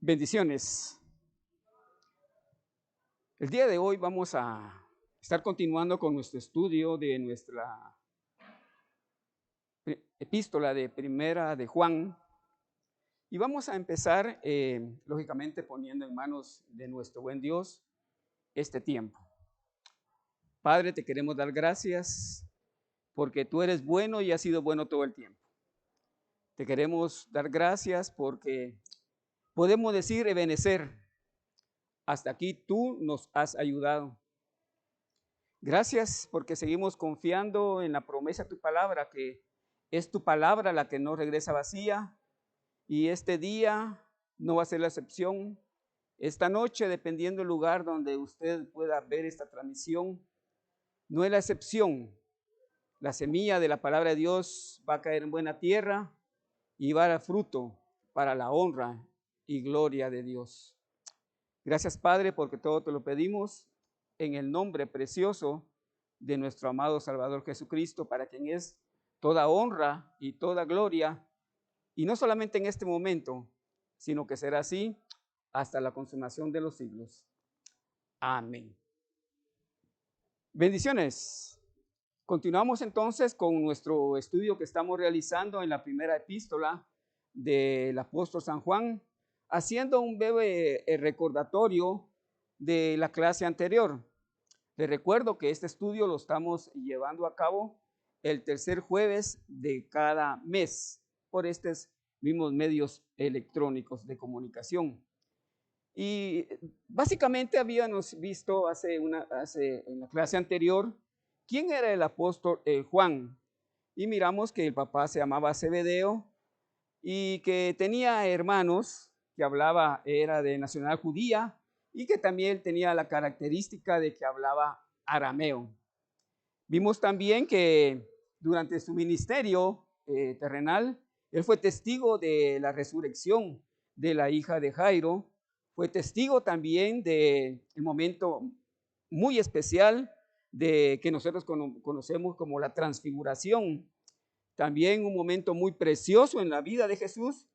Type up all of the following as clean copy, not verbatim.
Bendiciones. El día de hoy vamos a estar continuando con nuestro estudio de nuestra epístola de Primera de Juan y vamos a empezar, lógicamente, poniendo en manos de nuestro buen Dios este tiempo. Padre, te queremos dar gracias porque tú eres bueno y has sido bueno todo el tiempo. Te queremos dar gracias porque podemos decir, Ebenezer, hasta aquí tú nos has ayudado. Gracias porque seguimos confiando en la promesa de tu palabra, que es tu palabra la que no regresa vacía, y este día no va a ser la excepción. Esta noche, dependiendo del lugar donde usted pueda ver esta transmisión, no es la excepción. La semilla de la palabra de Dios va a caer en buena tierra y va a dar fruto para la honra y gloria de Dios. Gracias, Padre, porque todo te lo pedimos en el nombre precioso de nuestro amado Salvador Jesucristo, para quien es toda honra y toda gloria, y no solamente en este momento, sino que será así hasta la consumación de los siglos. Amén. Bendiciones. Continuamos entonces con nuestro estudio que estamos realizando en la primera epístola del apóstol San Juan, haciendo un breve recordatorio de la clase anterior. Les recuerdo que este estudio lo estamos llevando a cabo el tercer jueves de cada mes por estos mismos medios electrónicos de comunicación. Y básicamente habíamos visto en la clase anterior quién era el apóstol Juan. Y miramos que el papá se llamaba Zebedeo y que tenía hermanos que era de nacionalidad judía y que también tenía la característica de que hablaba arameo. Vimos también que durante su ministerio terrenal, él fue testigo de la resurrección de la hija de Jairo, fue testigo también del momento muy especial de que nosotros conocemos como la transfiguración. También un momento muy precioso en la vida de Jesús,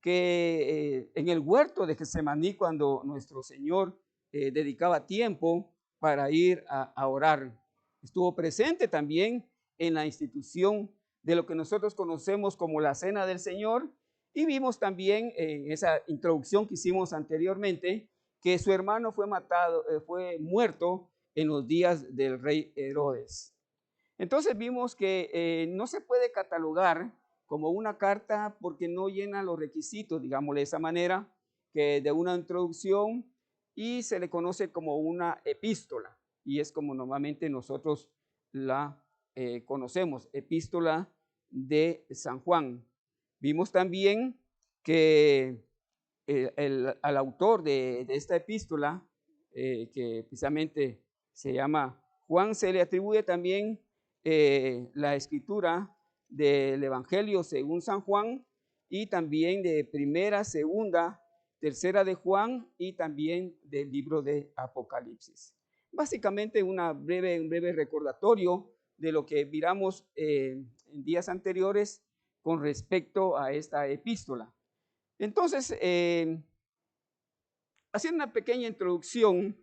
que en el huerto de Getsemaní, cuando nuestro Señor dedicaba tiempo para ir a orar. Estuvo presente también en la institución de lo que nosotros conocemos como la Cena del Señor, y vimos también en esa introducción que hicimos anteriormente que su hermano fue muerto en los días del rey Herodes. Entonces vimos que no se puede catalogar como una carta porque no llena los requisitos, digámosle de esa manera, que de una introducción, y se le conoce como una epístola, y es como normalmente nosotros la conocemos, epístola de San Juan. Vimos también que al autor de esta epístola, que precisamente se llama Juan, se le atribuye también la escritura del Evangelio según San Juan, y también de primera, segunda, tercera de Juan, y también del libro de Apocalipsis. Básicamente un breve recordatorio de lo que miramos en días anteriores con respecto a esta epístola. Entonces, haciendo una pequeña introducción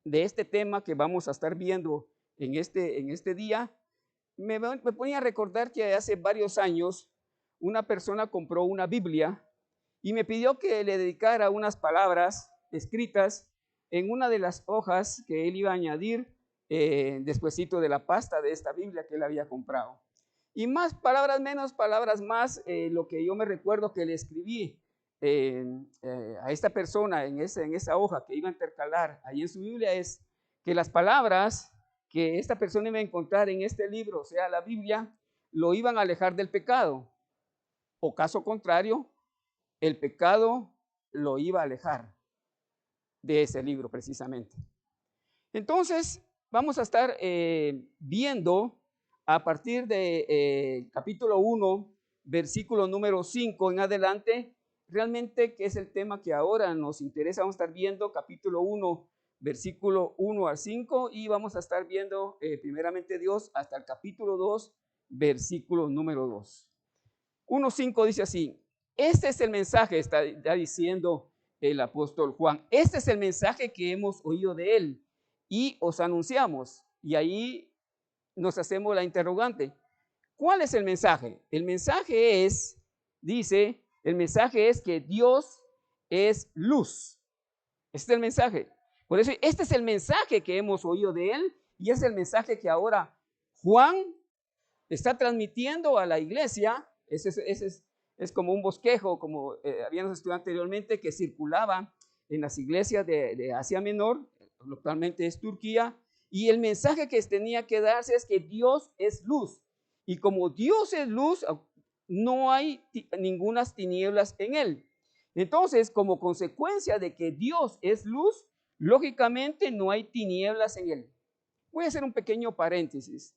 de este tema que vamos a estar viendo en este día, me ponía a recordar que hace varios años una persona compró una Biblia y me pidió que le dedicara unas palabras escritas en una de las hojas que él iba a añadir despuesito de la pasta de esta Biblia que él había comprado. Y más palabras, menos palabras más, lo que yo me recuerdo que le escribí a esta persona en esa hoja que iba a intercalar ahí en su Biblia es que las palabras que esta persona iba a encontrar en este libro, o sea, la Biblia, lo iban a alejar del pecado, o caso contrario, el pecado lo iba a alejar de ese libro precisamente. Entonces, vamos a estar viendo a partir de capítulo 1, versículo número 5 en adelante, realmente que es el tema que ahora nos interesa. Vamos a estar viendo capítulo 1, versículo 1 al 5, y vamos a estar viendo primeramente Dios hasta el capítulo 2, versículo número 2. 1:5 dice así: este es el mensaje, está diciendo el apóstol Juan. Este es el mensaje que hemos oído de él y os anunciamos. Y ahí nos hacemos la interrogante. ¿Cuál es el mensaje? El mensaje es, dice, el mensaje es que Dios es luz. Este es el mensaje. Por eso, este es el mensaje que hemos oído de él y es el mensaje que ahora Juan está transmitiendo a la iglesia. Es como un bosquejo, como habíamos estudiado anteriormente, que circulaba en las iglesias de Asia Menor, actualmente es Turquía, y el mensaje que tenía que darse es que Dios es luz. Y como Dios es luz, no hay ninguna tinieblas en él. Entonces, como consecuencia de que Dios es luz, lógicamente no hay tinieblas en él. Voy a hacer un pequeño paréntesis.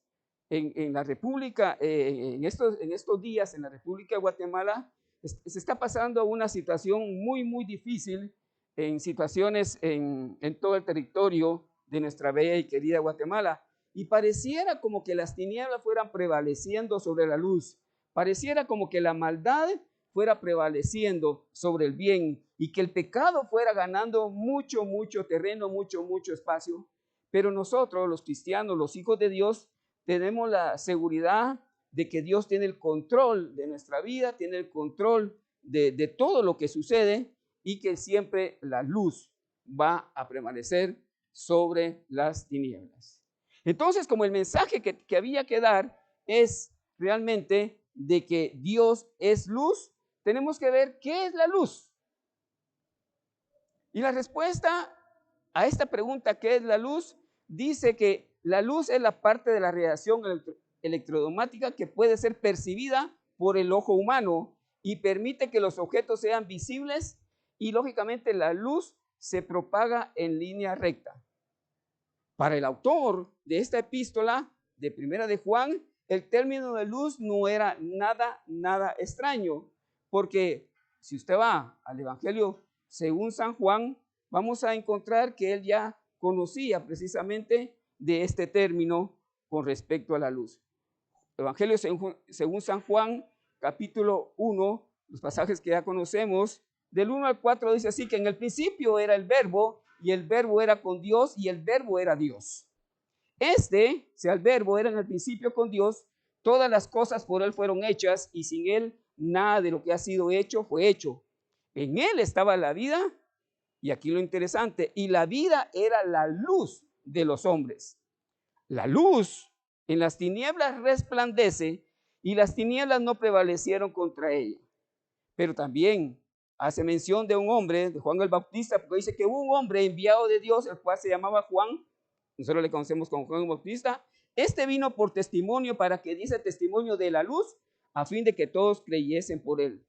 En la República, en estos días, en la República de Guatemala, se está pasando una situación muy, muy difícil en situaciones en todo el territorio de nuestra bella y querida Guatemala. Y pareciera como que las tinieblas fueran prevaleciendo sobre la luz. Pareciera como que la maldad fuera prevaleciendo sobre el bien y que el pecado fuera ganando mucho, mucho terreno, mucho, mucho espacio. Pero nosotros, los cristianos, los hijos de Dios, tenemos la seguridad de que Dios tiene el control de nuestra vida, tiene el control de todo lo que sucede y que siempre la luz va a permanecer sobre las tinieblas. Entonces, como el mensaje que había que dar es realmente de que Dios es luz, tenemos que ver qué es la luz. Y la respuesta a esta pregunta, ¿qué es la luz? Dice que la luz es la parte de la radiación electromagnética que puede ser percibida por el ojo humano y permite que los objetos sean visibles y lógicamente la luz se propaga en línea recta. Para el autor de esta epístola de Primera de Juan, el término de luz no era nada extraño, porque si usted va al Evangelio según San Juan, vamos a encontrar que él ya conocía precisamente de este término con respecto a la luz. Evangelio según San Juan, capítulo 1, los pasajes que ya conocemos, del 1 al 4 dice así, que en el principio era el verbo, y el verbo era con Dios, y el verbo era Dios. El verbo era en el principio con Dios, todas las cosas por él fueron hechas, y sin él nada de lo que ha sido hecho fue hecho. En él estaba la vida, y aquí lo interesante, y la vida era la luz de los hombres. La luz en las tinieblas resplandece, y las tinieblas no prevalecieron contra ella. Pero también hace mención de un hombre, de Juan el Bautista, porque dice que hubo un hombre enviado de Dios, el cual se llamaba Juan. Nosotros le conocemos como Juan el Bautista. Este vino por testimonio para que diese testimonio de la luz, a fin de que todos creyesen por él.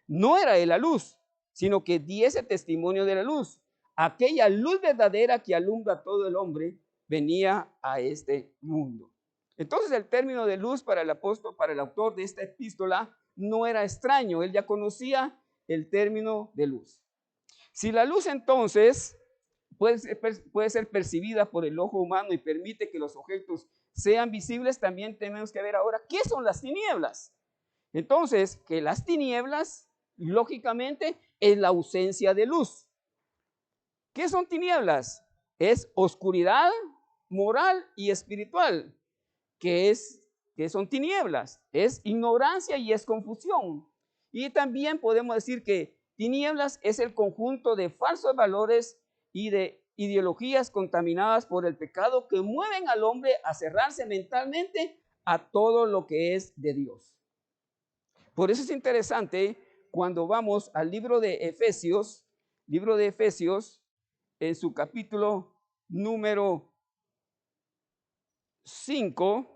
No era él la luz, sino que diese testimonio de la luz. Aquella luz verdadera que alumbra a todo el hombre venía a este mundo. Entonces el término de luz para el apóstol, para el autor de esta epístola, no era extraño. Él ya conocía el término de luz. Si la luz entonces puede ser percibida por el ojo humano y permite que los objetos sean visibles, también tenemos que ver ahora qué son las tinieblas. Entonces, que las tinieblas, lógicamente, es la ausencia de luz. ¿Qué son tinieblas? Es oscuridad moral y espiritual. ¿Qué son tinieblas? Es ignorancia y es confusión. Y también podemos decir que tinieblas es el conjunto de falsos valores y de ideologías contaminadas por el pecado que mueven al hombre a cerrarse mentalmente a todo lo que es de Dios. Por eso es interesante cuando vamos al libro de Efesios, en su capítulo número 5,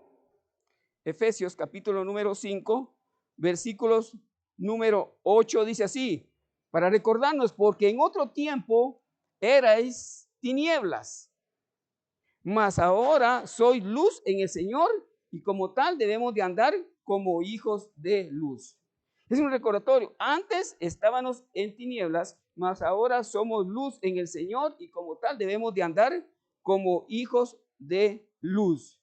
Efesios capítulo número 5, versículos número 8, dice así, para recordarnos, porque en otro tiempo erais tinieblas, mas ahora sois luz en el Señor, y como tal debemos de andar como hijos de luz. Es un recordatorio, antes estábamos en tinieblas, mas ahora somos luz en el Señor, y como tal debemos de andar como hijos de luz.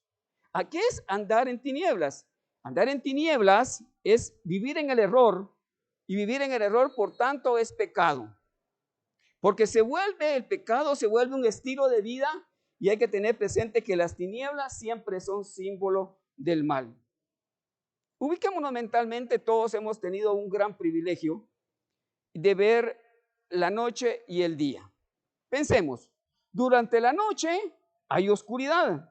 ¿A qué es andar en tinieblas? Andar en tinieblas es vivir en el error, y vivir en el error por tanto es pecado. Porque el pecado se vuelve un estilo de vida y hay que tener presente que las tinieblas siempre son símbolo del mal. Ubiquémonos mentalmente, todos hemos tenido un gran privilegio de ver la noche y el día. Pensemos, durante la noche hay oscuridad,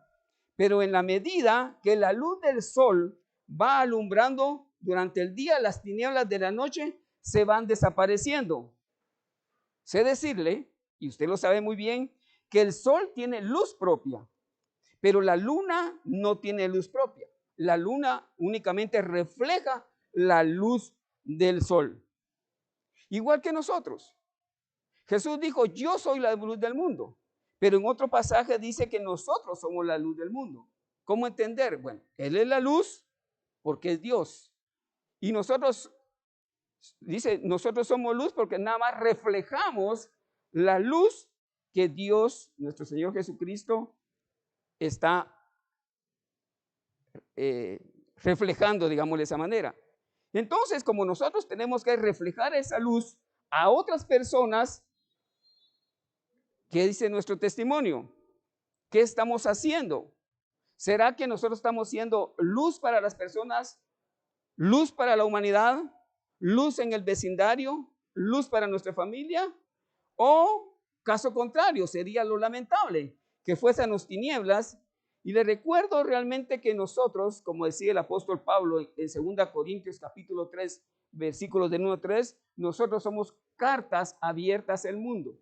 pero en la medida que la luz del sol va alumbrando durante el día, las tinieblas de la noche se van desapareciendo. Sé decirle, y usted lo sabe muy bien, que el sol tiene luz propia, pero la luna no tiene luz propia. La luna únicamente refleja la luz del sol. Igual que nosotros. Jesús dijo, yo soy la luz del mundo. Pero en otro pasaje dice que nosotros somos la luz del mundo. ¿Cómo entender? Bueno, Él es la luz porque es Dios. Y nosotros, dice, nosotros somos luz porque nada más reflejamos la luz que Dios, nuestro Señor Jesucristo, está reflejando, digamos de esa manera. Entonces, como nosotros tenemos que reflejar esa luz a otras personas, ¿qué dice nuestro testimonio? ¿Qué estamos haciendo? ¿Será que nosotros estamos siendo luz para las personas, luz para la humanidad, luz en el vecindario, luz para nuestra familia? O caso contrario, sería lo lamentable, que fuesen las tinieblas. Y le recuerdo realmente que nosotros, como decía el apóstol Pablo en 2 Corintios capítulo 3, versículos del 1 al 3, nosotros somos cartas abiertas al mundo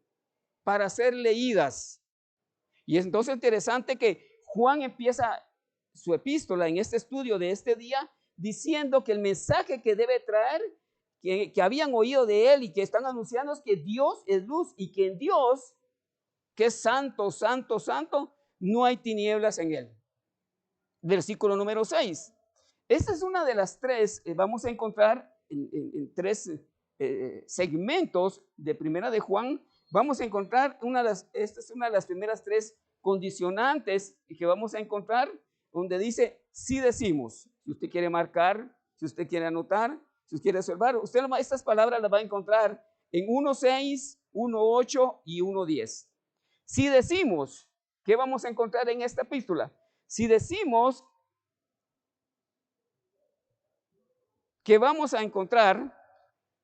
para ser leídas. Y es entonces interesante que Juan empieza su epístola en este estudio de este día diciendo que el mensaje que debe traer, que habían oído de él y que están anunciando, es que Dios es luz y que en Dios, que es santo, santo, santo, no hay tinieblas en él. Versículo número 6. Esta es una de las tres, vamos a encontrar en tres segmentos de primera de Juan, vamos a encontrar esta es una de las primeras tres condicionantes que vamos a encontrar, donde dice, si decimos, si usted quiere marcar, si usted quiere anotar, si usted quiere observar, usted estas palabras las va a encontrar en 1.6, 1.8 y 1.10. Si decimos, ¿qué vamos a encontrar en esta epístola? Si decimos que vamos a encontrar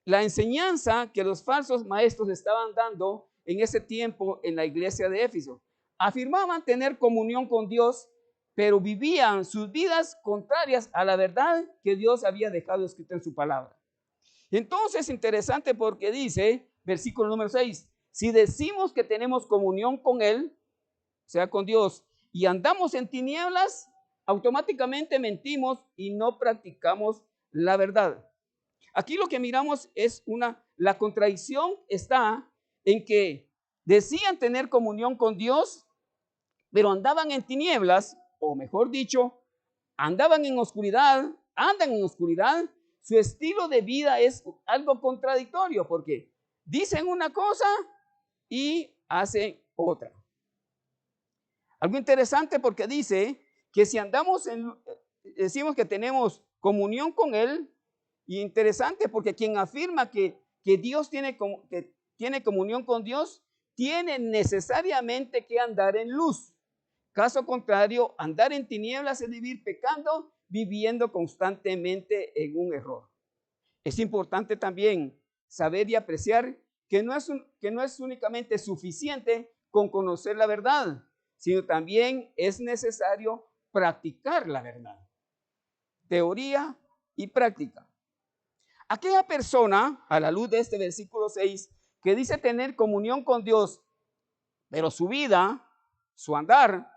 la enseñanza que los falsos maestros estaban dando en ese tiempo en la iglesia de Éfeso. Afirmaban tener comunión con Dios, pero vivían sus vidas contrarias a la verdad que Dios había dejado escrita en su palabra. Entonces, interesante porque dice, versículo número 6, si decimos que tenemos comunión con Él, o sea, con Dios, y andamos en tinieblas, automáticamente mentimos y no practicamos la verdad. Aquí lo que miramos es la contradicción está en que decían tener comunión con Dios, pero andaban en tinieblas, o mejor dicho, andaban en oscuridad, andan en oscuridad. Su estilo de vida es algo contradictorio porque dicen una cosa y hacen otra. Algo interesante porque dice que si decimos que tenemos comunión con Él, y interesante porque quien afirma que Dios que tiene comunión con Dios, tiene necesariamente que andar en luz. Caso contrario, andar en tinieblas es vivir pecando, viviendo constantemente en un error. Es importante también saber y apreciar que no es únicamente suficiente con conocer la verdad, sino también es necesario practicar la verdad. Teoría y práctica. Aquella persona, a la luz de este versículo 6, que dice tener comunión con Dios, pero su vida, su andar,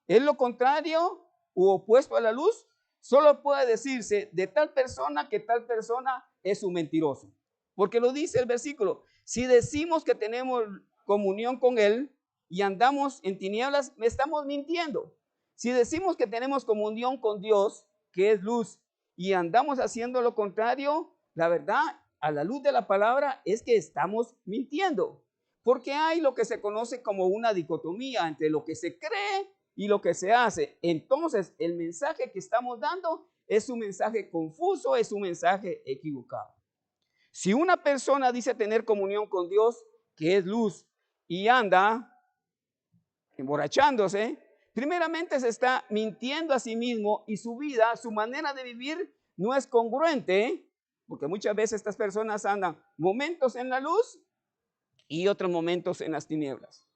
es lo contrario u opuesto a la luz, solo puede decirse de tal persona que tal persona es un mentiroso. Porque lo dice el versículo, si decimos que tenemos comunión con Él y andamos en tinieblas, me estamos mintiendo. Si decimos que tenemos comunión con Dios, que es luz, y andamos haciendo lo contrario, la verdad, a la luz de la palabra, es que estamos mintiendo. Porque hay lo que se conoce como una dicotomía entre lo que se cree y lo que se hace. Entonces, el mensaje que estamos dando es un mensaje confuso, es un mensaje equivocado. Si una persona dice tener comunión con Dios, que es luz, y anda emborrachándose, primeramente se está mintiendo a sí mismo y su vida, su manera de vivir no es congruente, porque muchas veces estas personas andan momentos en la luz y otros momentos en las tinieblas.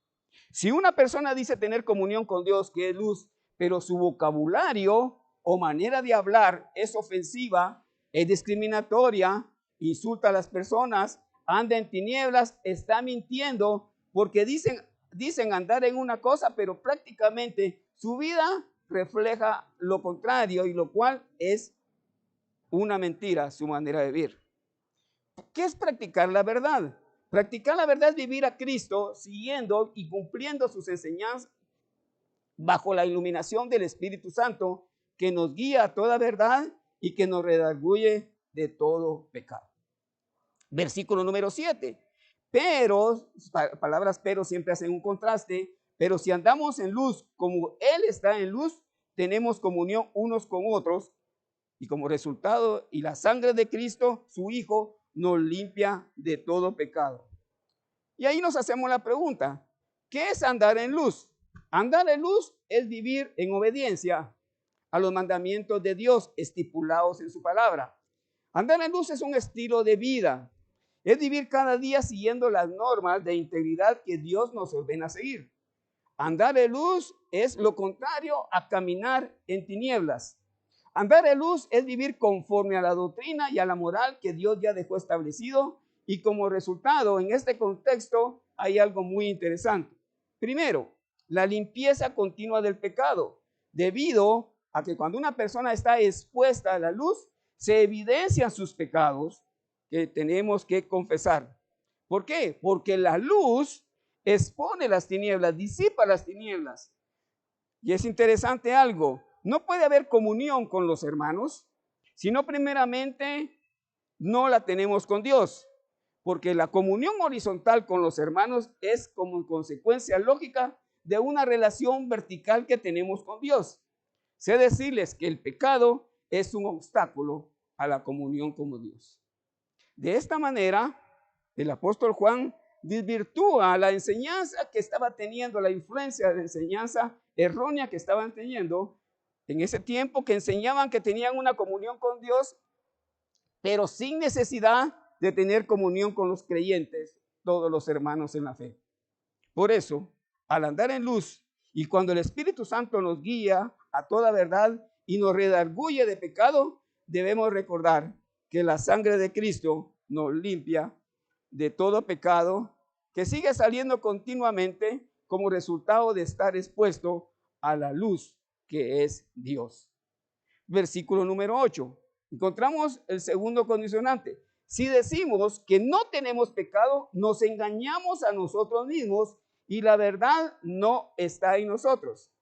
Si una persona dice tener comunión con Dios, que es luz, pero su vocabulario o manera de hablar es ofensiva, es discriminatoria, insulta a las personas, anda en tinieblas, está mintiendo, porque dicen andar en una cosa, pero prácticamente su vida refleja lo contrario, y lo cual es una mentira su manera de vivir. ¿Qué es practicar la verdad? Practicar la verdad es vivir a Cristo siguiendo y cumpliendo sus enseñanzas bajo la iluminación del Espíritu Santo, que nos guía a toda verdad y que nos redarguye de todo pecado. Versículo número 7. Pero, palabras pero siempre hacen un contraste, pero si andamos en luz como Él está en luz, tenemos comunión unos con otros, y como resultado, y la sangre de Cristo, su Hijo, nos limpia de todo pecado. Y ahí nos hacemos la pregunta, ¿qué es andar en luz? Andar en luz es vivir en obediencia a los mandamientos de Dios estipulados en su palabra. Andar en luz es un estilo de vida, es vivir cada día siguiendo las normas de integridad que Dios nos ordena seguir. Andar en luz es lo contrario a caminar en tinieblas. Andar en luz es vivir conforme a la doctrina y a la moral que Dios ya dejó establecido, y como resultado en este contexto hay algo muy interesante. Primero, la limpieza continua del pecado, debido a que cuando una persona está expuesta a la luz, se evidencian sus pecados que tenemos que confesar. ¿Por qué? Porque la luz expone las tinieblas, disipa las tinieblas. Y es interesante algo, no puede haber comunión con los hermanos, sino primeramente no la tenemos con Dios, porque la comunión horizontal con los hermanos es como consecuencia lógica de una relación vertical que tenemos con Dios. Sé decirles que el pecado es un obstáculo a la comunión con Dios. De esta manera, el apóstol Juan desvirtúa la enseñanza que estaba teniendo, la influencia de la enseñanza errónea que estaban teniendo en ese tiempo, que enseñaban que tenían una comunión con Dios, pero sin necesidad de tener comunión con los creyentes, todos los hermanos en la fe. Por eso, al andar en luz y cuando el Espíritu Santo nos guía a toda verdad y nos redarguye de pecado, debemos recordar que la sangre de Cristo nos limpia de todo pecado que sigue saliendo continuamente como resultado de estar expuesto a la luz que es Dios. Versículo número 8. Encontramos el segundo condicionante. Si decimos que no tenemos pecado, nos engañamos a nosotros mismos y la verdad no está en nosotros.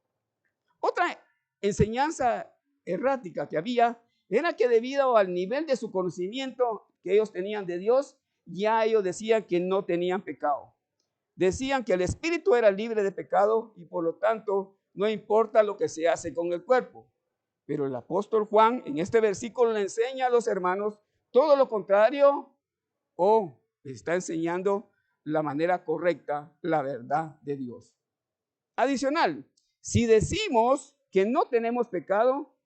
Otra enseñanza errática que había era que debido al nivel de su conocimiento que ellos tenían de Dios, ya ellos decían que no tenían pecado. Decían que el espíritu era libre de pecado y por lo tanto no importa lo que se hace con el cuerpo. Pero el apóstol Juan en este versículo le enseña a los hermanos todo lo contrario, o está enseñando la manera correcta, la verdad de Dios. Adicional, si decimos que no tenemos pecado,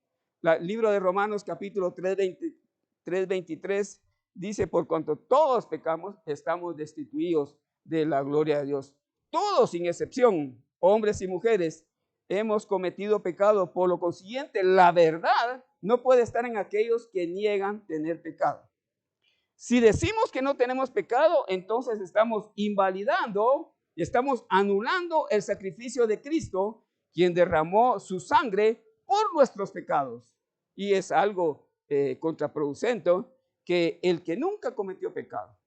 el libro de Romanos capítulo 3:23 dice, por cuanto todos pecamos, estamos destituidos de la gloria de Dios. Todos sin excepción, hombres y mujeres, hemos cometido pecado. Por lo consiguiente, la verdad no puede estar en aquellos que niegan tener pecado. Si decimos que no tenemos pecado, entonces estamos invalidando y estamos anulando el sacrificio de Cristo, quien derramó su sangre por nuestros pecados. Y es algo contraproducente, que el que nunca cometió pecado,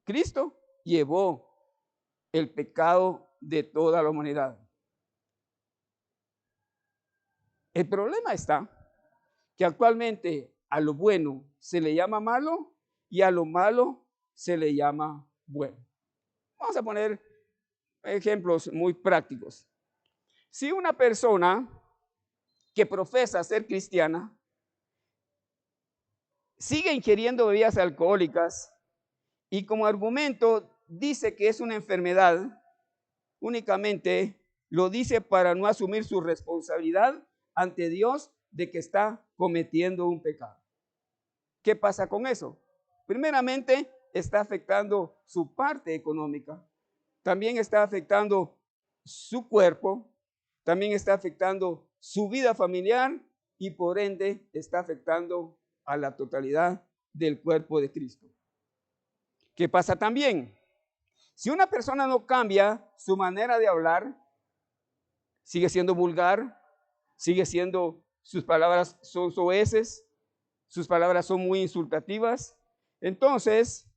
Cristo llevó el pecado de toda la humanidad. El problema está que actualmente a lo bueno se le llama malo y a lo malo se le llama bueno. Vamos a poner ejemplos muy prácticos. Si una persona que profesa ser cristiana sigue ingiriendo bebidas alcohólicas y como argumento dice que es una enfermedad, únicamente lo dice para no asumir su responsabilidad ante Dios de que está cometiendo un pecado. ¿Qué pasa con eso? Primeramente, está afectando su parte económica, también está afectando su cuerpo, también está afectando su vida familiar y por ende está afectando a la totalidad del cuerpo de Cristo. ¿Qué pasa también? Si una persona no cambia su manera de hablar, sigue siendo vulgar, sigue siendo, sus palabras son soeces, sus palabras son muy insultativas, entonces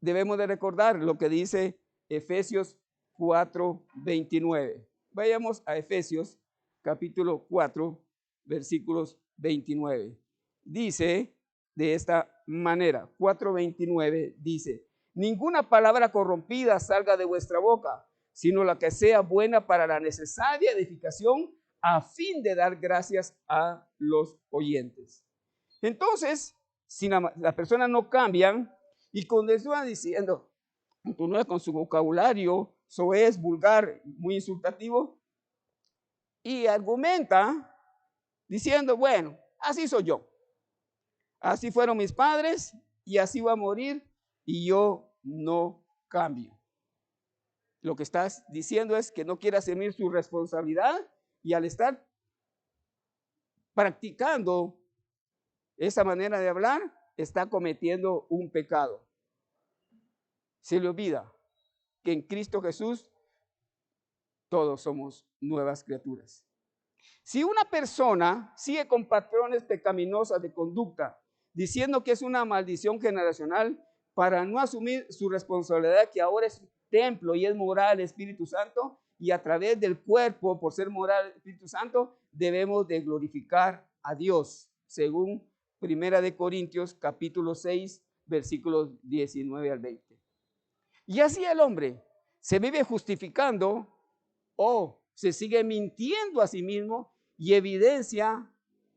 debemos de recordar lo que dice Efesios 4:29. Vayamos a Efesios capítulo 4, versículos 29. Dice de esta manera, 4:29 dice: ninguna palabra corrompida salga de vuestra boca, sino la que sea buena para la necesaria edificación, a fin de dar gracias a los oyentes. Entonces, si la persona no cambia y continúa diciendo, continúa con su vocabulario soez, vulgar, muy insultativo, y argumenta diciendo, bueno, así soy yo, así fueron mis padres y así voy a morir y yo no cambio. Lo que estás diciendo es que no quiere asumir su responsabilidad y al estar practicando esa manera de hablar, está cometiendo un pecado. Se le olvida que en Cristo Jesús todos somos nuevas criaturas. Si una persona sigue con patrones pecaminosos de conducta, diciendo que es una maldición generacional, para no asumir su responsabilidad, que ahora es templo y es moral el Espíritu Santo, y a través del cuerpo, por ser moral el Espíritu Santo, debemos de glorificar a Dios, según Primera de Corintios, capítulo 6, versículos 19 al 20. Y así el hombre se vive justificando o se sigue mintiendo a sí mismo y evidencia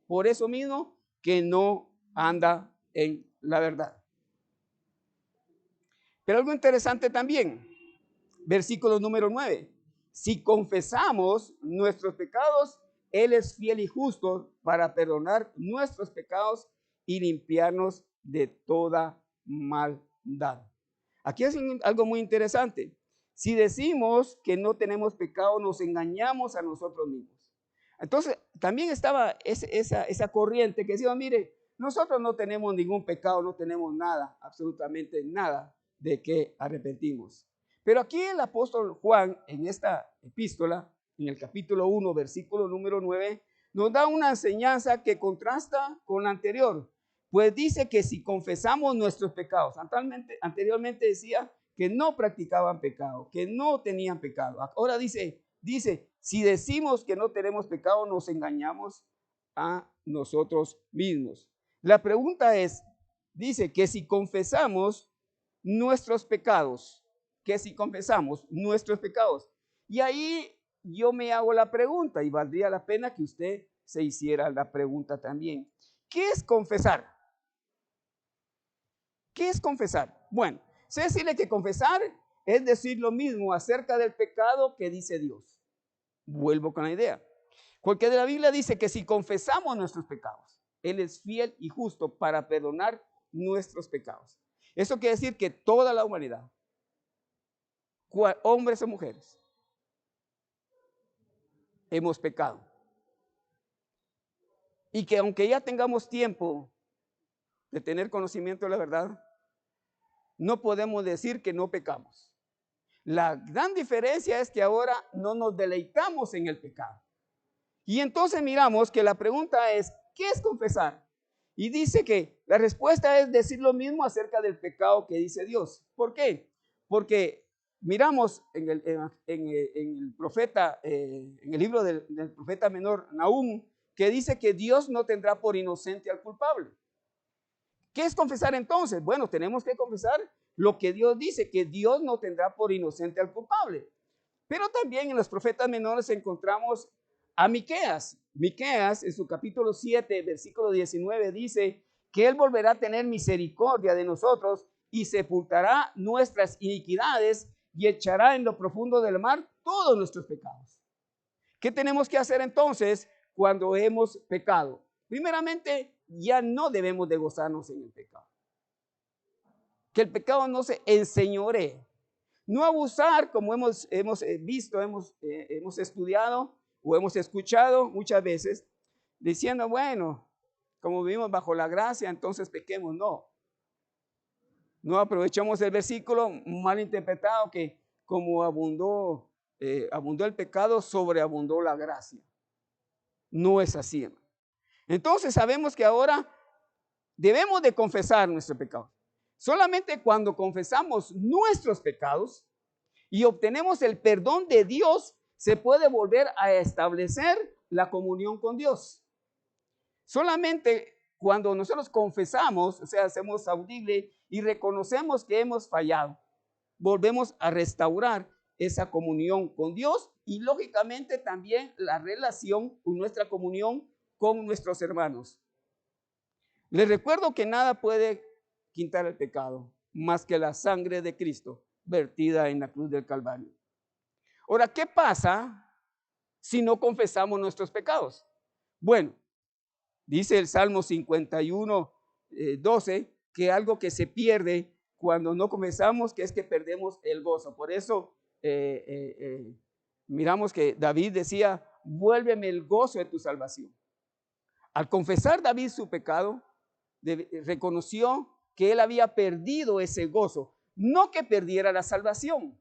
por eso mismo que no anda en la verdad. Pero algo interesante también, versículo número 9. Si confesamos nuestros pecados, Él es fiel y justo para perdonar nuestros pecados y limpiarnos de toda maldad. Aquí es algo muy interesante. Si decimos que no tenemos pecado, nos engañamos a nosotros mismos. Entonces, también estaba esa corriente que decía, mire, nosotros no tenemos ningún pecado, no tenemos nada, absolutamente nada de que arrepentimos. Pero aquí el apóstol Juan, en esta epístola, en el capítulo 1, versículo número 9, nos da una enseñanza que contrasta con la anterior. Pues dice que si confesamos nuestros pecados, anteriormente decía que no practicaban pecado, que no tenían pecado. Ahora dice, si decimos que no tenemos pecado, nos engañamos a nosotros mismos. La pregunta es, dice que si confesamos nuestros pecados, y ahí yo me hago la pregunta y valdría la pena que usted se hiciera la pregunta también. ¿Qué es confesar? ¿Qué es confesar? Bueno, sé decirle que confesar es decir lo mismo acerca del pecado que dice Dios. Vuelvo con la idea. Porque de la Biblia dice que si confesamos nuestros pecados, Él es fiel y justo para perdonar nuestros pecados. Eso quiere decir que toda la humanidad, hombres o mujeres, hemos pecado. Y que aunque ya tengamos tiempo de tener conocimiento de la verdad, no podemos decir que no pecamos. La gran diferencia es que ahora no nos deleitamos en el pecado. Y entonces miramos que la pregunta es, ¿qué es confesar? Y dice que la respuesta es decir lo mismo acerca del pecado que dice Dios. ¿Por qué? Porque miramos en el profeta, en el libro del profeta menor Nahum, que dice que Dios no tendrá por inocente al culpable. ¿Qué es confesar entonces? Bueno, tenemos que confesar lo que Dios dice, que Dios no tendrá por inocente al culpable. Pero también en los profetas menores encontramos a Miqueas. Miqueas en su capítulo 7, versículo 19 dice que Él volverá a tener misericordia de nosotros y sepultará nuestras iniquidades y echará en lo profundo del mar todos nuestros pecados. ¿Qué tenemos que hacer entonces cuando hemos pecado? Primeramente, ya no debemos de gozarnos en el pecado. Que el pecado no se enseñoree. No abusar, como hemos visto, hemos estudiado o hemos escuchado muchas veces, diciendo, bueno, como vivimos bajo la gracia, entonces pequemos. No aprovechamos el versículo mal interpretado que como abundó el pecado, sobreabundó la gracia. No es así, hermano. Entonces sabemos que ahora debemos de confesar nuestro pecado. Solamente cuando confesamos nuestros pecados y obtenemos el perdón de Dios, se puede volver a establecer la comunión con Dios. Solamente cuando nosotros confesamos, o sea, hacemos audible y reconocemos que hemos fallado, volvemos a restaurar esa comunión con Dios y lógicamente también la relación, nuestra comunión con nuestros hermanos. Les recuerdo que nada puede quitar el pecado más que la sangre de Cristo vertida en la cruz del Calvario. Ahora, ¿qué pasa si no confesamos nuestros pecados? Bueno, dice el Salmo 51, 12, que algo que se pierde cuando no confesamos, que es que perdemos el gozo. Por eso miramos que David decía, vuélveme el gozo de tu salvación. Al confesar David su pecado, reconoció que él había perdido ese gozo. No que perdiera la salvación,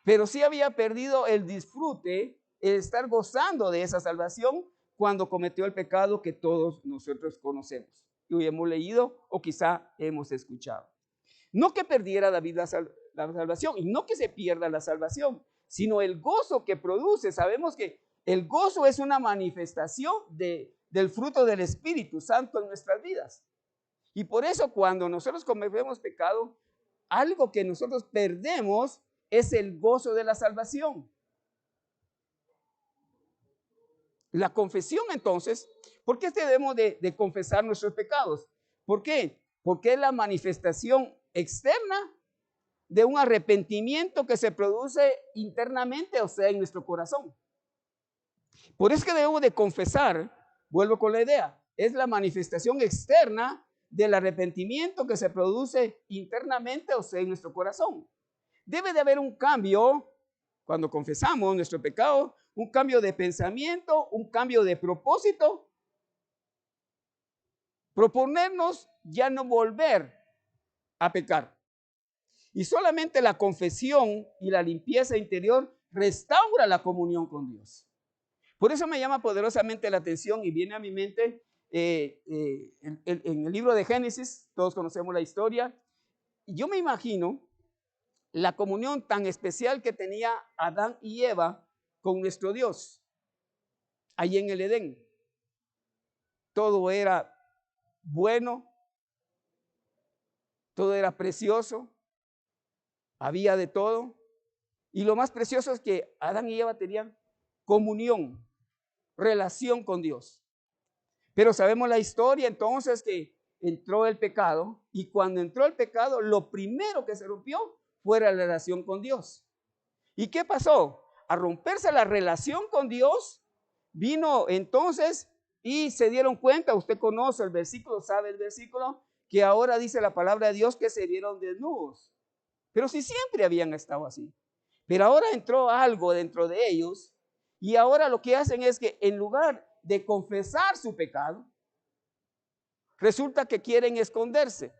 pero sí había perdido el disfrute, el estar gozando de esa salvación cuando cometió el pecado que todos nosotros conocemos y hemos leído o quizá hemos escuchado. No que perdiera David la salvación y no que se pierda la salvación, sino el gozo que produce. Sabemos que el gozo es una manifestación del fruto del Espíritu Santo en nuestras vidas. Y por eso cuando nosotros cometemos pecado, algo que nosotros perdemos es el gozo de la salvación. La confesión entonces, ¿por qué debemos de confesar nuestros pecados? ¿Por qué? Porque es la manifestación externa de un arrepentimiento que se produce internamente, o sea, en nuestro corazón. Por eso que debemos de confesar, vuelvo con la idea, es la manifestación externa del arrepentimiento que se produce internamente, o sea, en nuestro corazón. Debe de haber un cambio cuando confesamos nuestro pecado, un cambio de pensamiento, un cambio de propósito. Proponernos ya no volver a pecar. Y solamente la confesión y la limpieza interior restaura la comunión con Dios. Por eso me llama poderosamente la atención y viene a mi mente en el libro de Génesis, todos conocemos la historia. Yo me imagino la comunión tan especial que tenía Adán y Eva con nuestro Dios, allí en el Edén. Todo era bueno, todo era precioso, había de todo. Y lo más precioso es que Adán y Eva tenían comunión, relación con Dios. Pero sabemos la historia entonces que entró el pecado y cuando entró el pecado, lo primero que se rompió fue la relación con Dios. ¿Y qué pasó? A romperse la relación con Dios, vino entonces y se dieron cuenta, usted conoce el versículo, sabe el versículo, que ahora dice la palabra de Dios que se vieron desnudos. Pero si siempre habían estado así. Pero ahora entró algo dentro de ellos y ahora lo que hacen es que en lugar de confesar su pecado, resulta que quieren esconderse.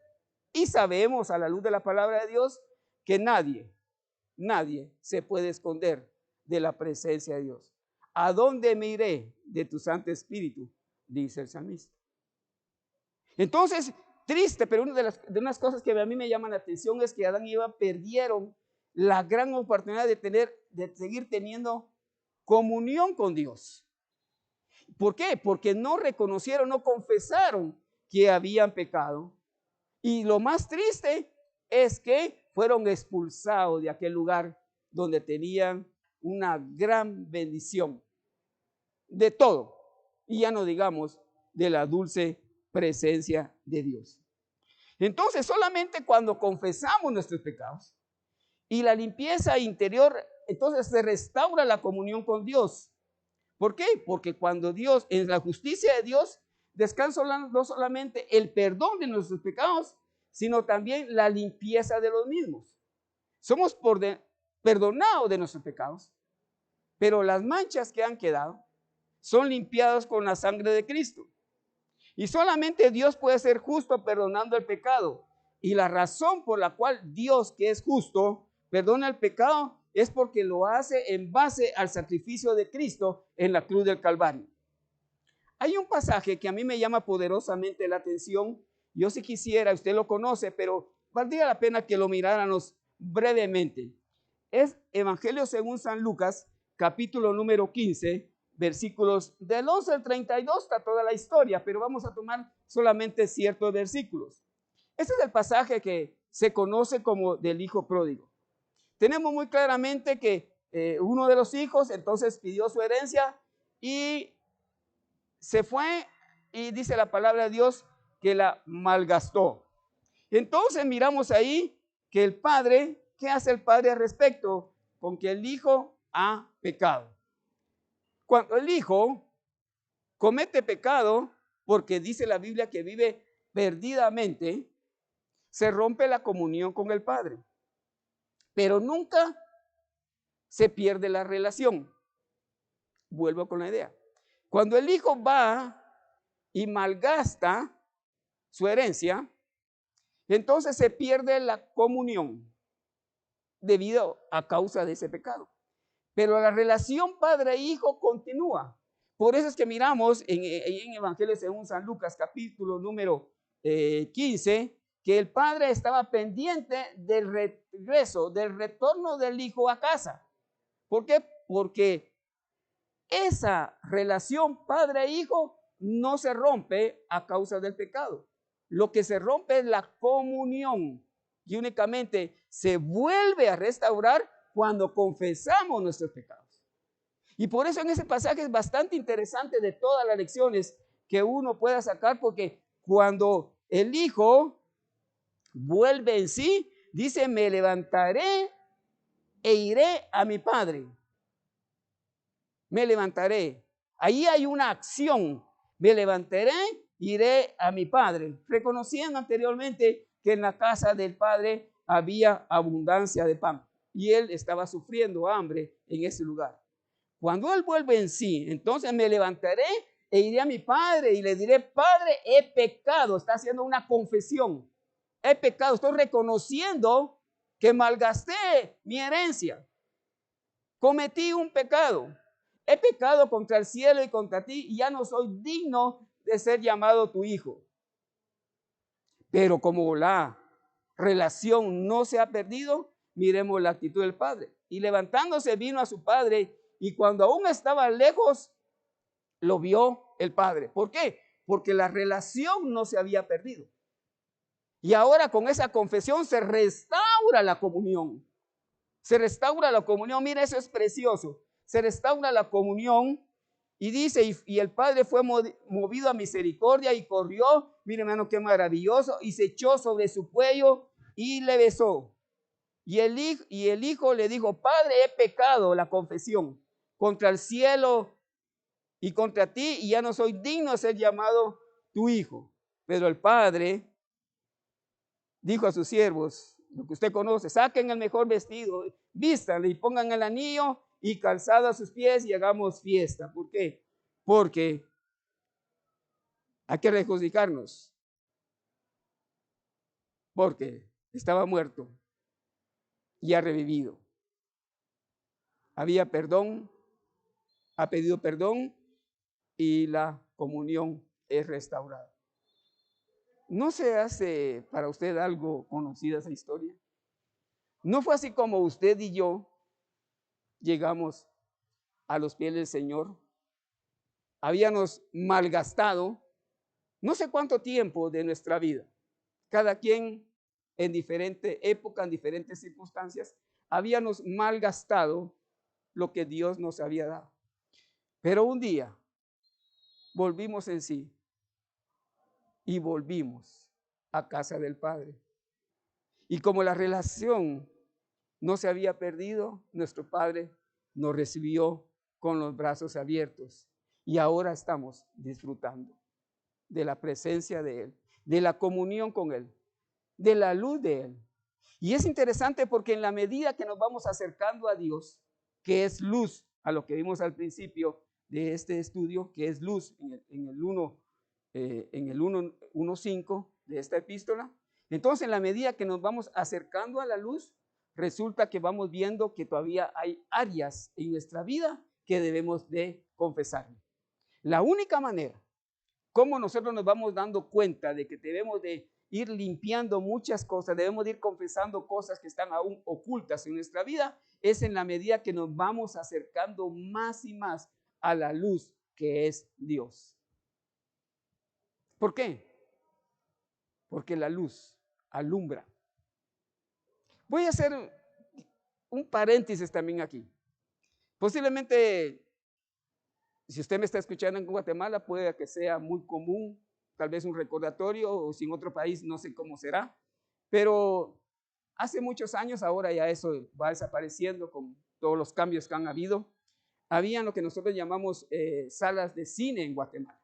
Y sabemos a la luz de la palabra de Dios que nadie se puede esconder de la presencia de Dios. ¿A dónde me iré de tu Santo Espíritu? Dice el salmista. Entonces, triste, pero una de unas cosas que a mí me llaman la atención es que Adán y Eva perdieron la gran oportunidad de seguir teniendo comunión con Dios. ¿Por qué? Porque no reconocieron, no confesaron que habían pecado. Y lo más triste es que fueron expulsados de aquel lugar donde tenían una gran bendición de todo. Y ya no digamos de la dulce presencia de Dios. Entonces, solamente cuando confesamos nuestros pecados y la limpieza interior, entonces se restaura la comunión con Dios. ¿Por qué? Porque cuando Dios, en la justicia de Dios, descansa no solamente el perdón de nuestros pecados, sino también la limpieza de los mismos. Somos perdonados de nuestros pecados, pero las manchas que han quedado son limpiadas con la sangre de Cristo. Y solamente Dios puede ser justo perdonando el pecado. Y la razón por la cual Dios, que es justo, perdona el pecado es porque lo hace en base al sacrificio de Cristo en la cruz del Calvario. Hay un pasaje que a mí me llama poderosamente la atención. Yo si quisiera, usted lo conoce, pero valdría la pena que lo miráramos brevemente. Es Evangelio según San Lucas, capítulo número 15, versículos del 11 al 32, está toda la historia, pero vamos a tomar solamente ciertos versículos. Este es el pasaje que se conoce como del hijo pródigo. Tenemos muy claramente que uno de los hijos entonces pidió su herencia y se fue, y dice la palabra de Dios que la malgastó. Entonces miramos ahí que el padre, ¿qué hace el padre al respecto? Con que el hijo ha pecado. Cuando el hijo comete pecado, porque dice la Biblia que vive perdidamente, se rompe la comunión con el padre. Pero nunca se pierde la relación. Vuelvo con la idea. Cuando el hijo va y malgasta su herencia, entonces se pierde la comunión debido a causa de ese pecado. Pero la relación padre-hijo continúa. Por eso es que miramos en Evangelio según San Lucas, capítulo número 15, que el padre estaba pendiente del regreso, del retorno del hijo a casa. ¿Por qué? Porque esa relación padre-hijo no se rompe a causa del pecado. Lo que se rompe es la comunión y únicamente se vuelve a restaurar cuando confesamos nuestros pecados. Y por eso en ese pasaje es bastante interesante de todas las lecciones que uno pueda sacar, porque cuando el hijo vuelve en sí, dice, me levantaré e iré a mi padre. Me levantaré. Ahí hay una acción. Me levantaré, iré a mi padre, reconociendo anteriormente que en la casa del padre había abundancia de pan y él estaba sufriendo hambre en ese lugar. Cuando él vuelve en sí, entonces me levantaré e iré a mi padre y le diré, Padre, he pecado. Está haciendo una confesión. He pecado, estoy reconociendo que malgasté mi herencia. Cometí un pecado. He pecado contra el cielo y contra ti y ya no soy digno de ser llamado tu hijo. Pero como la relación no se ha perdido, miremos la actitud del padre. Y levantándose vino a su padre y cuando aún estaba lejos, lo vio el padre. ¿Por qué? Porque la relación no se había perdido. Y ahora con esa confesión se restaura la comunión. Se restaura la comunión. Mira, eso es precioso. Se restaura la comunión y dice, y el padre fue movido a misericordia y corrió, mire hermano, qué maravilloso, y se echó sobre su cuello y le besó. Y el hijo le dijo, Padre, he pecado, la confesión, contra el cielo y contra ti, y ya no soy digno de ser llamado tu hijo. Pero el padre dijo a sus siervos, lo que usted conoce, saquen el mejor vestido, vístanle y pongan el anillo y calzado a sus pies y hagamos fiesta. ¿Por qué? Porque hay que regocijarnos. Porque estaba muerto y ha revivido. Había perdón, ha pedido perdón y la comunión es restaurada. ¿No se hace para usted algo conocida esa historia? ¿No fue así como usted y yo llegamos a los pies del Señor? Habíamos malgastado no sé cuánto tiempo de nuestra vida, cada quien en diferente época, en diferentes circunstancias, habíamos malgastado lo que Dios nos había dado. Pero un día volvimos en sí y volvimos. a casa del Padre. Y como la relación no se había perdido, nuestro Padre nos recibió con los brazos abiertos. Y ahora estamos disfrutando de la presencia de Él, de la comunión con Él, de la luz de Él. Y es interesante porque en la medida que nos vamos acercando a Dios, que es luz, a lo que vimos al principio de este estudio, que es luz en el 1.5 de esta epístola, entonces en la medida que nos vamos acercando a la luz, resulta que vamos viendo que todavía hay áreas en nuestra vida que debemos de confesar. La única manera como nosotros nos vamos dando cuenta de que debemos de ir limpiando muchas cosas, debemos de ir confesando cosas que están aún ocultas en nuestra vida, es en la medida que nos vamos acercando más y más a la luz que es Dios. ¿Por qué? Porque la luz alumbra. Voy a hacer un paréntesis también aquí. Posiblemente, si usted me está escuchando en Guatemala, puede que sea muy común, tal vez un recordatorio, o si en otro país no sé cómo será, pero hace muchos años, ahora ya eso va desapareciendo con todos los cambios que han habido. Habían lo que nosotros llamamos salas de cine en Guatemala.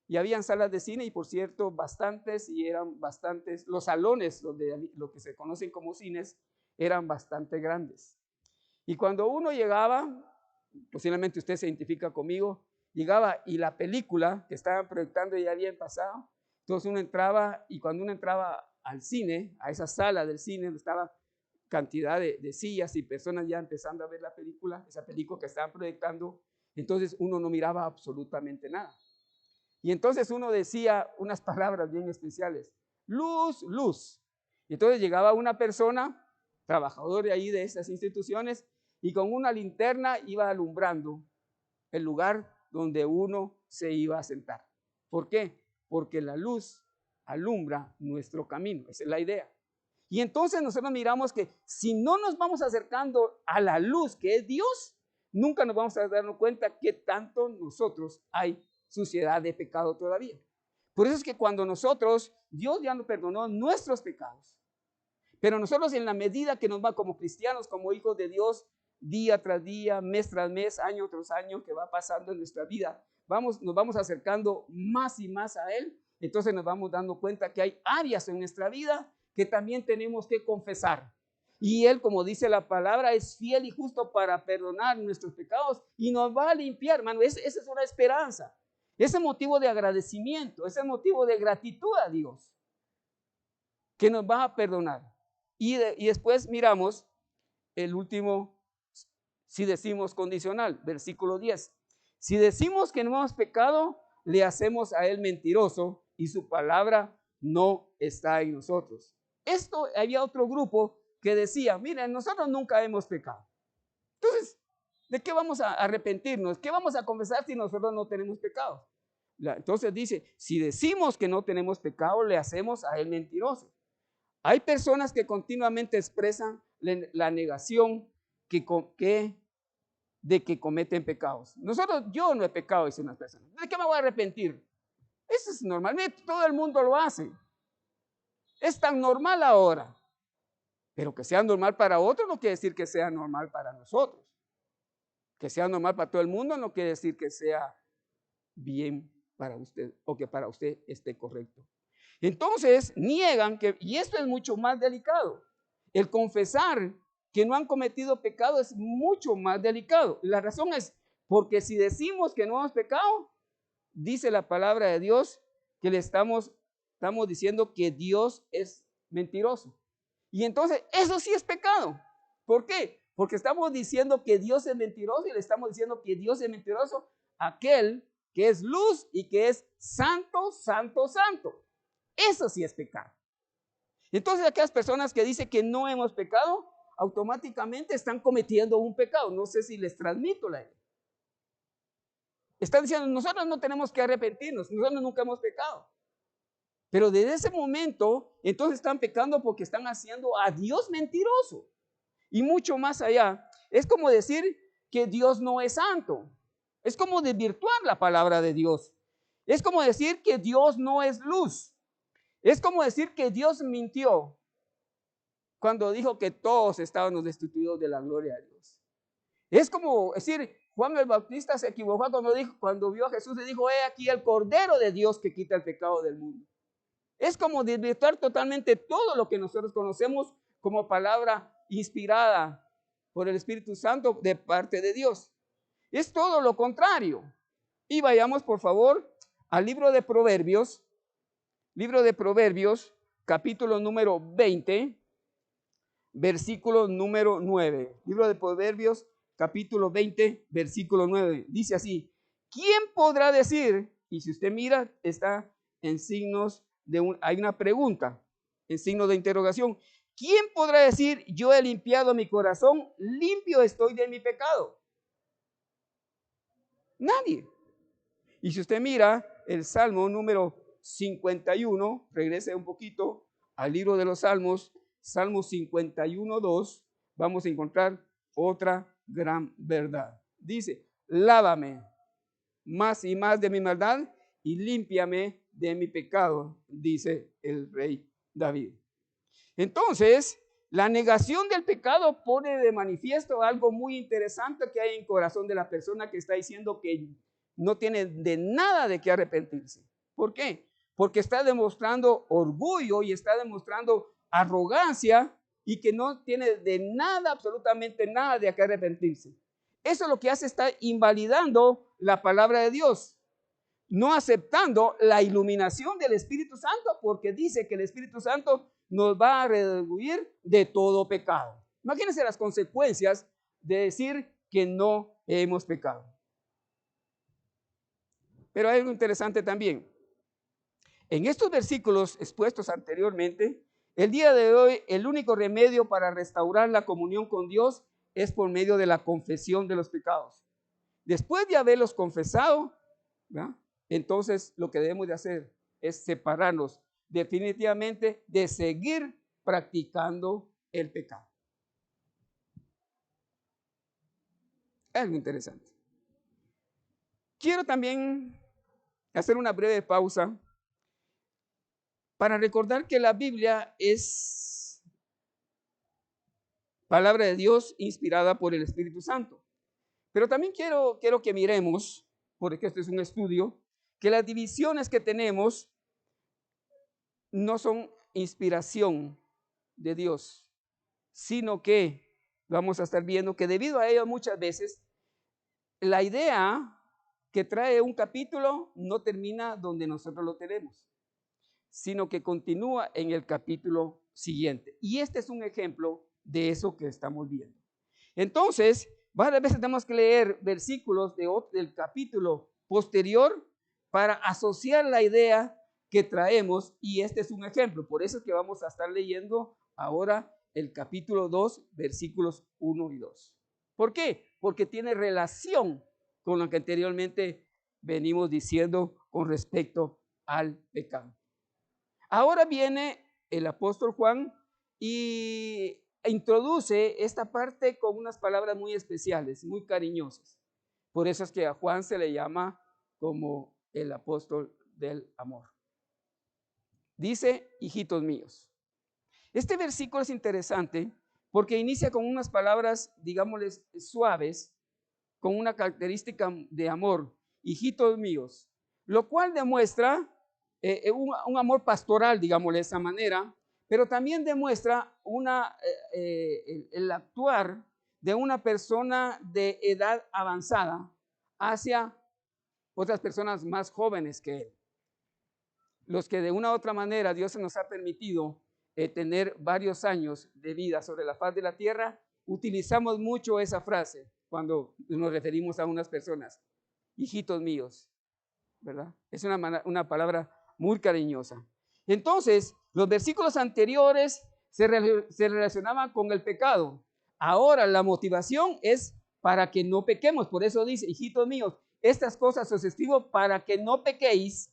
Y habían salas de cine y por cierto bastantes, y eran bastantes, los salones, lo que se conocen como cines, eran bastante grandes. Y cuando uno llegaba, posiblemente usted se identifica conmigo, llegaba y la película que estaban proyectando ya había pasado, entonces uno entraba y cuando uno entraba al cine, a esa sala del cine donde estaba cantidad de sillas y personas ya empezando a ver la película, esa película que estaban proyectando, entonces uno no miraba absolutamente nada. Y entonces uno decía unas palabras bien especiales, luz, luz. Y entonces llegaba una persona, trabajador de ahí de esas instituciones, y con una linterna iba alumbrando el lugar donde uno se iba a sentar. ¿Por qué? Porque la luz alumbra nuestro camino, esa es la idea. Y entonces nosotros miramos que si no nos vamos acercando a la luz que es Dios, nunca nos vamos a darnos cuenta que tanto nosotros hay suciedad de pecado todavía. Por eso es que cuando nosotros, Dios ya nos perdonó nuestros pecados, pero nosotros en la medida que nos va como cristianos, como hijos de Dios, día tras día, mes tras mes, año tras año que va pasando en nuestra vida, nos vamos acercando más y más a Él, entonces nos vamos dando cuenta que hay áreas en nuestra vida que también tenemos que confesar. Y Él, como dice la palabra, es fiel y justo para perdonar nuestros pecados y nos va a limpiar, hermano. Esa es una esperanza. Ese motivo de agradecimiento, ese motivo de gratitud a Dios, que nos va a perdonar. Y después miramos el último, si decimos condicional, versículo 10. Si decimos que no hemos pecado, le hacemos a Él mentiroso y su palabra no está en nosotros. Esto había otro grupo que decía, miren, nosotros nunca hemos pecado. Entonces, ¿de qué vamos a arrepentirnos? ¿Qué vamos a confesar si nosotros no tenemos pecado? Entonces dice, si decimos que no tenemos pecado, le hacemos a Él mentiroso. Hay personas que continuamente expresan la negación de que cometen pecados. Yo no he pecado, dice una persona. ¿De qué me voy a arrepentir? Eso es normalmente, todo el mundo lo hace. Es tan normal ahora. Pero que sea normal para otros no quiere decir que sea normal para nosotros. Que sea normal para todo el mundo no quiere decir que sea bien para usted o que para usted esté correcto. Entonces niegan que, y esto es mucho más delicado, el confesar que no han cometido pecado es mucho más delicado. La razón es porque si decimos que no hemos pecado, dice la palabra de Dios que le estamos diciendo que Dios es mentiroso. Y entonces eso sí es pecado. ¿Por qué? Porque estamos diciendo que Dios es mentiroso y le estamos diciendo que Dios es mentiroso a aquel que es luz y que es santo, santo, santo. Eso sí es pecado. Entonces aquellas personas que dicen que no hemos pecado, automáticamente están cometiendo un pecado. No sé si les transmito la idea. Están diciendo, nosotros no tenemos que arrepentirnos, nosotros nunca hemos pecado. Pero desde ese momento, entonces están pecando porque están haciendo a Dios mentiroso. Y mucho más allá, es como decir que Dios no es santo. Es como desvirtuar la palabra de Dios. Es como decir que Dios no es luz. Es como decir que Dios mintió cuando dijo que todos estábamos destituidos de la gloria de Dios. Es como decir, Juan el Bautista se equivocó cuando vio a Jesús y dijo, he aquí el Cordero de Dios que quita el pecado del mundo. Es como desvirtuar totalmente todo lo que nosotros conocemos como palabra inspirada por el Espíritu Santo de parte de Dios. Es todo lo contrario. Y vayamos por favor al libro de Proverbios, capítulo número 20, versículo número 9. Libro de Proverbios, capítulo 20, versículo 9. Dice así, ¿quién podrá decir? Y si usted mira, está en signos hay una pregunta, en signo de interrogación. ¿Quién podrá decir, yo he limpiado mi corazón, limpio estoy de mi pecado? Nadie. Y si usted mira el Salmo número 51, regrese un poquito al libro de los Salmos, Salmo 51, 2, vamos a encontrar otra gran verdad. Dice, lávame más y más de mi maldad y límpiame de mi pecado, dice el rey David. Entonces, la negación del pecado pone de manifiesto algo muy interesante que hay en el corazón de la persona que está diciendo que no tiene de nada de qué arrepentirse. ¿Por qué? Porque está demostrando orgullo y está demostrando arrogancia y que no tiene de nada, absolutamente nada de qué arrepentirse. Eso lo que hace está invalidando la palabra de Dios, no aceptando la iluminación del Espíritu Santo, porque dice que el Espíritu Santo nos va a redarguir de todo pecado. Imagínense las consecuencias de decir que no hemos pecado. Pero hay algo interesante también. En estos versículos expuestos anteriormente, el día de hoy el único remedio para restaurar la comunión con Dios es por medio de la confesión de los pecados. Después de haberlos confesado, ¿verdad?, entonces lo que debemos de hacer es separarnos definitivamente de seguir practicando el pecado. Algo interesante. Quiero también hacer una breve pausa para recordar que la Biblia es palabra de Dios inspirada por el Espíritu Santo. Pero también quiero que miremos, porque este es un estudio, que las divisiones que tenemos no son inspiración de Dios, sino que vamos a estar viendo que debido a ello muchas veces la idea que trae un capítulo no termina donde nosotros lo tenemos, sino que continúa en el capítulo siguiente. Y este es un ejemplo de eso que estamos viendo. Entonces, varias veces tenemos que leer versículos del capítulo posterior para asociar la idea que traemos, y este es un ejemplo. Por eso es que vamos a estar leyendo ahora el capítulo 2, versículos 1 y 2. ¿Por qué? Porque tiene relación con lo que anteriormente venimos diciendo con respecto al pecado. Ahora viene el apóstol Juan y introduce esta parte con unas palabras muy especiales, muy cariñosas. Por eso es que a Juan se le llama como el apóstol del amor. Dice, hijitos míos. Este versículo es interesante porque inicia con unas palabras, digámosles, suaves, con una característica de amor, hijitos míos, lo cual demuestra un amor pastoral, digámosle de esa manera, pero también demuestra el actuar de una persona de edad avanzada hacia otras personas más jóvenes que él. Los que de una u otra manera Dios nos ha permitido tener varios años de vida sobre la faz de la tierra, utilizamos mucho esa frase cuando nos referimos a unas personas, hijitos míos, ¿verdad? Es una palabra muy cariñosa. Entonces, los versículos anteriores se relacionaban con el pecado. Ahora la motivación es para que no pequemos. Por eso dice, hijitos míos, estas cosas os escribo para que no pequéis.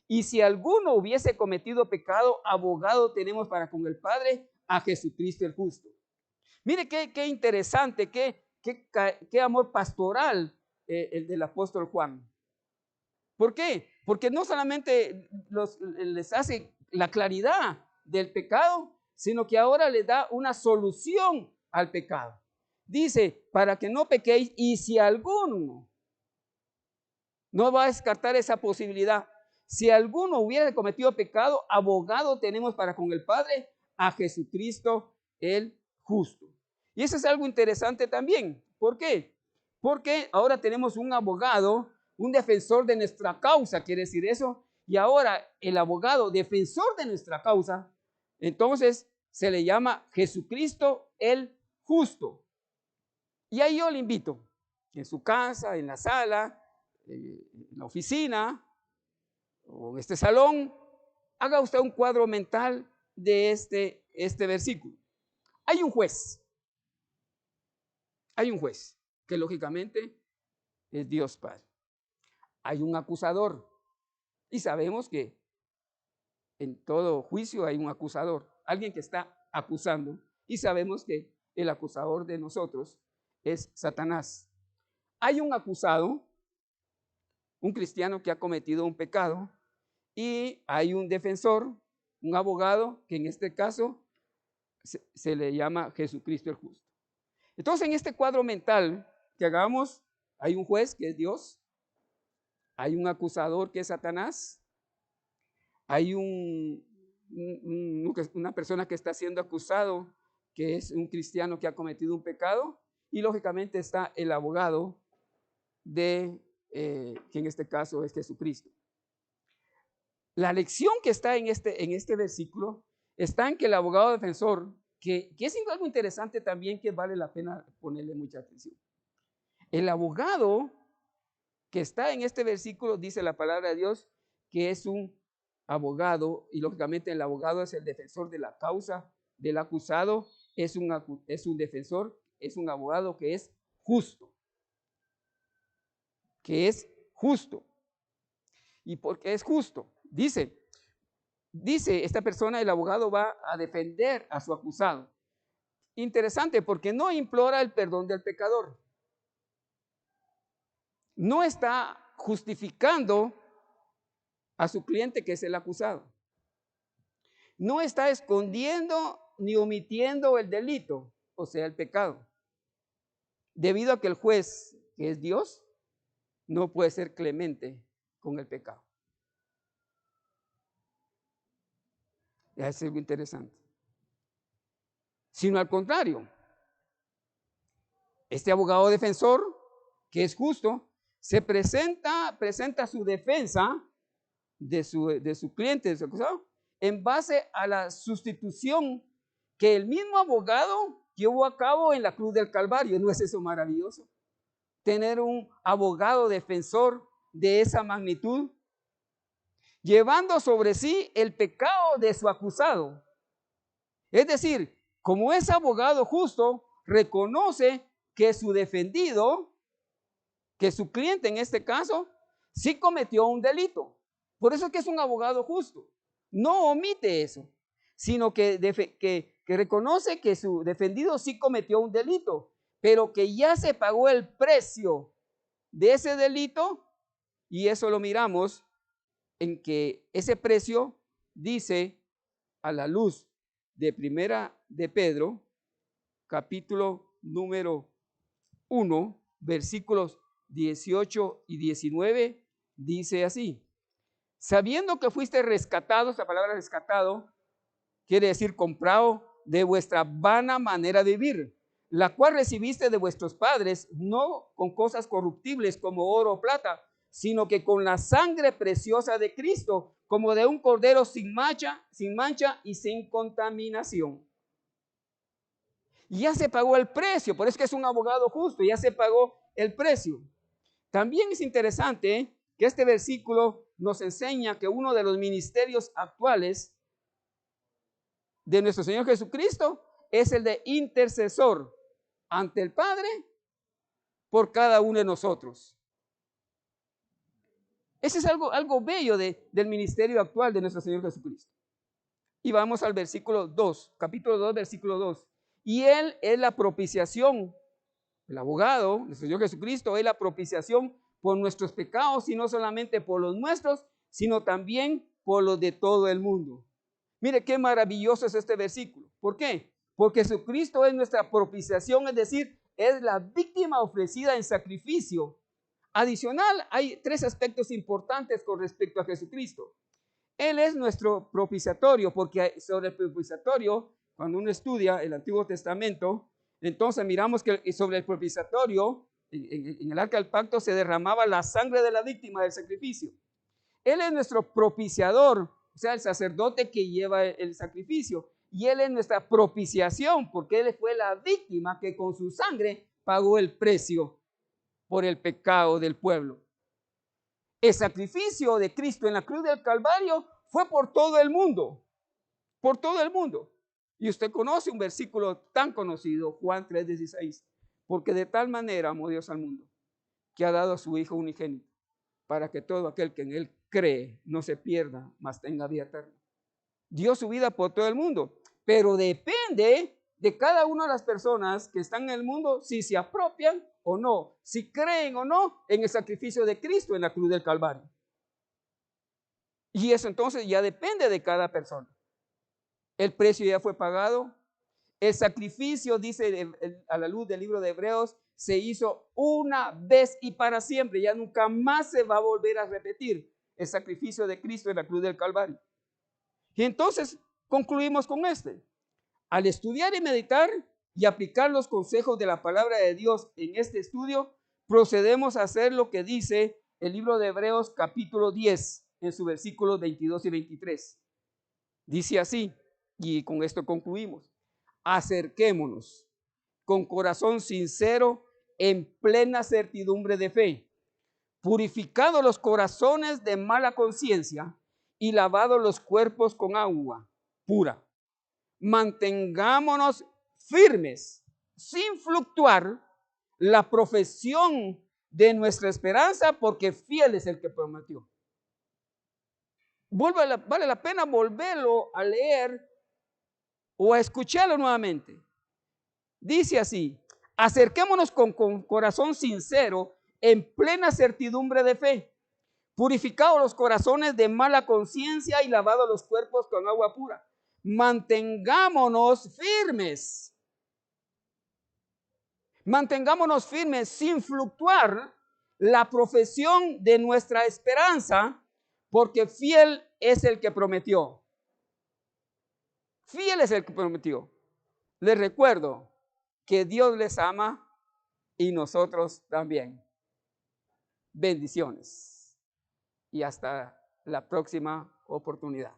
Y si alguno hubiese cometido pecado, abogado tenemos para con el Padre, a Jesucristo el justo. Mire qué interesante, qué amor pastoral el del apóstol Juan. ¿Por qué? Porque no solamente les hace la claridad del pecado, sino que ahora le da una solución al pecado. Dice, para que no pequéis, y si alguno, no va a descartar esa posibilidad, si alguno hubiera cometido pecado, abogado tenemos para con el Padre, a Jesucristo el justo. Y eso es algo interesante también. ¿Por qué? Porque ahora tenemos un abogado, un defensor de nuestra causa, quiere decir eso. Y ahora el abogado defensor de nuestra causa, entonces se le llama Jesucristo el justo. Y ahí yo le invito, en su casa, en la sala, en la oficina o en este salón, haga usted un cuadro mental de este versículo. Hay un juez que lógicamente es Dios Padre. Hay un acusador y sabemos que en todo juicio hay un acusador, alguien que está acusando, y sabemos que el acusador de nosotros es Satanás. Hay un acusado, un cristiano que ha cometido un pecado, y hay un defensor, un abogado, que en este caso se le llama Jesucristo el justo. Entonces, en este cuadro mental que hagamos, hay un juez que es Dios, hay un acusador que es Satanás, hay una persona que está siendo acusado, que es un cristiano que ha cometido un pecado, y lógicamente está el abogado que en este caso es Jesucristo. La lección que está en este versículo está en que el abogado defensor, que es algo interesante también que vale la pena ponerle mucha atención. El abogado que está en este versículo, dice la palabra de Dios, que es un abogado, y lógicamente el abogado es el defensor de la causa del acusado, es un defensor, es un abogado que es justo. ¿Y por qué es justo? Dice esta persona, el abogado va a defender a su acusado. Interesante, porque no implora el perdón del pecador. No está justificando a su cliente, que es el acusado. No está escondiendo ni omitiendo el delito, o sea, el pecado. Debido a que el juez, que es Dios, no puede ser clemente con el pecado. Es algo interesante. Sino al contrario, este abogado defensor, que es justo, se presenta su defensa de su cliente, de su acusado, en base a la sustitución que el mismo abogado llevó a cabo en la cruz del Calvario. ¿No es eso maravilloso? Tener un abogado defensor de esa magnitud, llevando sobre sí el pecado de su acusado. Es decir, como es abogado justo, reconoce que su defendido, que su cliente en este caso, sí cometió un delito. Por eso es que es un abogado justo. No omite eso, sino que reconoce que su defendido sí cometió un delito, pero que ya se pagó el precio de ese delito, y eso lo miramos en que ese precio dice a la luz de Primera de Pedro, capítulo número 1, versículos 18 y 19, dice así: sabiendo que fuiste rescatados, la palabra rescatado quiere decir comprado, de vuestra vana manera de vivir, la cual recibiste de vuestros padres, no con cosas corruptibles como oro o plata, sino que con la sangre preciosa de Cristo, como de un cordero sin mancha y sin contaminación. Ya se pagó el precio, por eso es que es un abogado justo, ya se pagó el precio. También es interesante que este versículo nos enseña que uno de los ministerios actuales de nuestro Señor Jesucristo es el de intercesor ante el Padre por cada uno de nosotros. Ese es algo bello del ministerio actual de nuestro Señor Jesucristo. Y vamos al versículo 2, capítulo 2, versículo 2. Y Él es la propiciación, el abogado, nuestro Señor Jesucristo, es la propiciación por nuestros pecados, y no solamente por los nuestros, sino también por los de todo el mundo. Mire qué maravilloso es este versículo. ¿Por qué? Porque Jesucristo es nuestra propiciación, es decir, es la víctima ofrecida en sacrificio. Adicional, hay tres aspectos importantes con respecto a Jesucristo. Él es nuestro propiciatorio, porque sobre el propiciatorio, cuando uno estudia el Antiguo Testamento, entonces miramos que sobre el propiciatorio, en el arca del pacto, se derramaba la sangre de la víctima del sacrificio. Él es nuestro propiciador, o sea, el sacerdote que lleva el sacrificio. Y Él es nuestra propiciación, porque Él fue la víctima que con su sangre pagó el precio por el pecado del pueblo. El sacrificio de Cristo en la cruz del Calvario fue por todo el mundo, por todo el mundo. Y usted conoce un versículo tan conocido, Juan 3:16, porque de tal manera amó Dios al mundo, que ha dado a su Hijo unigénito, para que todo aquel que en Él cree no se pierda, mas tenga vida eterna. Dio su vida por todo el mundo, pero depende de cada una de las personas que están en el mundo si se apropian o no, si creen o no en el sacrificio de Cristo en la cruz del Calvario. Y eso entonces ya depende de cada persona. El precio ya fue pagado. El sacrificio, dice a la luz del libro de Hebreos, se hizo una vez y para siempre. Ya nunca más se va a volver a repetir el sacrificio de Cristo en la cruz del Calvario. Y entonces concluimos con este. Al estudiar y meditar y aplicar los consejos de la palabra de Dios en este estudio, procedemos a hacer lo que dice el libro de Hebreos capítulo 10 en sus versículos 22 y 23. Dice así, y con esto concluimos: acerquémonos con corazón sincero en plena certidumbre de fe, purificados los corazones de mala conciencia y lavados los cuerpos con agua pura. Mantengámonos firmes, sin fluctuar, la profesión de nuestra esperanza, porque fiel es el que prometió. Vale la pena volverlo a leer o a escucharlo nuevamente. Dice así: acerquémonos con corazón sincero, en plena certidumbre de fe, purificados los corazones de mala conciencia y lavados los cuerpos con agua pura. Mantengámonos firmes. Mantengámonos firmes sin fluctuar la profesión de nuestra esperanza, porque fiel es el que prometió. Fiel es el que prometió. Les recuerdo que Dios les ama y nosotros también. Bendiciones. Y hasta la próxima oportunidad.